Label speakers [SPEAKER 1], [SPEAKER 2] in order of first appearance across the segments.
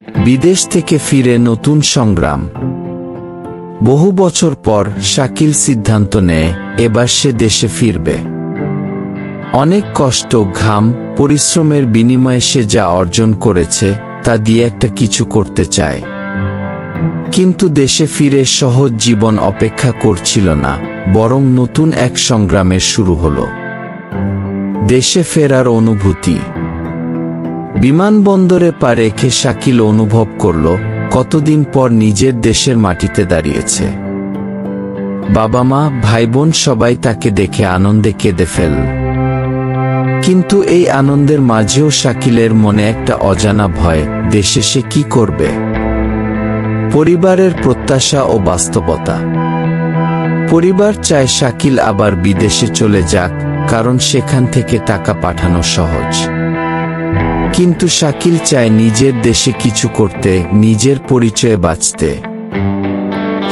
[SPEAKER 1] বিদেশ থেকে ফিরে নতুন সংগ্রাম। বহু বছর পর শাকিল সিদ্ধান্ত নেয় এবার সে দেশে ফিরবে। অনেক কষ্ট, ঘাম, পরিশ্রমের বিনিময়ে সে যা অর্জন করেছে তা দিয়ে একটা কিছু করতে চায়। কিন্তু দেশে ফিরে সহজ জীবন অপেক্ষা করছিল না, বরং নতুন এক সংগ্রামের শুরু হলো। দেশে ফেরার অনুভূতি। বিমানবন্দরে পা রেখে শাকিল অনুভব করল কতদিন পর নিজের দেশের মাটিতে দাঁড়িয়েছে। বাবা মা, ভাই বোন সবাই তাকে দেখে আনন্দে কেঁদে ফেলল। কিন্তু এই আনন্দের মাঝেও শাকিলের মনে একটা অজানা ভয়, দেশে সে কি করবে? পরিবারের প্রত্যাশা ও বাস্তবতা। পরিবার চায় শাকিল আবার বিদেশে চলে যাক, কারণ সেখান থেকে টাকা পাঠানো সহজ। কিন্তু শাকিল চায় নিজের দেশে কিছু করতে, নিজের পরিচয়ে বাঁচতে।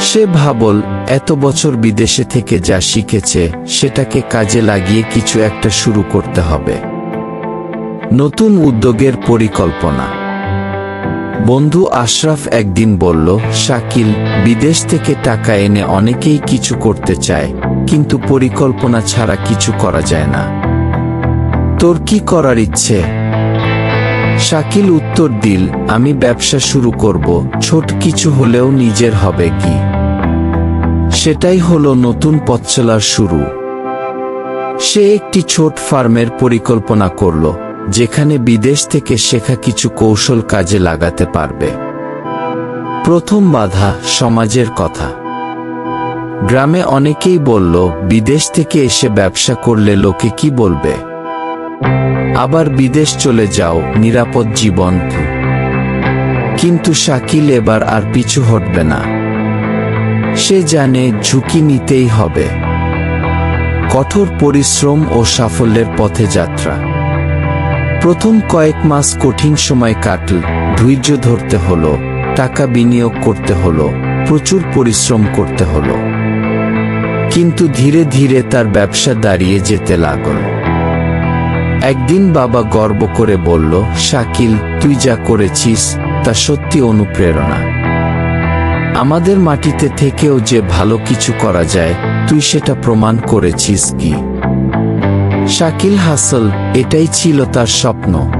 [SPEAKER 1] সে ভাবল এত বছর বিদেশে থেকে যা শিখেছে সেটাকে কাজে লাগিয়ে কিছু একটা শুরু করতে হবে। নতুন উদ্যোগের পরিকল্পনা। বন্ধু আশরাফ একদিন বলল, শাকিল, বিদেশ থেকে টাকা এনে অনেকেই কিছু করতে চায়, কিন্তু পরিকল্পনা ছাড়া কিছু করা যায় না। তোর কি করার ইচ্ছে? শাকিল উত্তর দিল, আমি ব্যবসা শুরু করব, ছোট কিছু হলেও নিজের হবে কি। সেটাই হলো নতুন পথ চলার শুরু। সে একটি ছোট ফার্মের পরিকল্পনা করল, যেখানে বিদেশ থেকে শেখা কিছু কৌশল কাজে লাগাতে পারবে। প্রথম বাধা, সমাজের কথা। গ্রামে অনেকেই বলল, বিদেশ থেকে এসে ব্যবসা করলে লোকে কি বলবে? আবার বিদেশ চলে যাও, নিরাপদ জীবন। কিন্তু শাকিল এবার আর পিছু হটবে না। সে জানে ঝুঁকি নিতেই হবে। কঠোর পরিশ্রম ও সাফল্যের পথে যাত্রা। প্রথম কয়েক মাস কঠিন সময় কাটল, ধৈর্য ধরতে হলো, টাকা বিনিয়োগ করতে হলো, প্রচুর পরিশ্রম করতে হলো। কিন্তু ধীরে ধীরে তার ব্যবসা দাঁড়িয়ে যেতে লাগল। একদিন বাবা গর্ব করে বলল, শাকিল, তুই যা করেছিস তা সত্যি অনুপ্রেরণা। আমাদের মাটিতে থেকেও যে ভালো কিছু করা যায়, তুই সেটা প্রমাণ করেছিস কি। শাকিল হাসল, এটাই ছিল তার স্বপ্ন।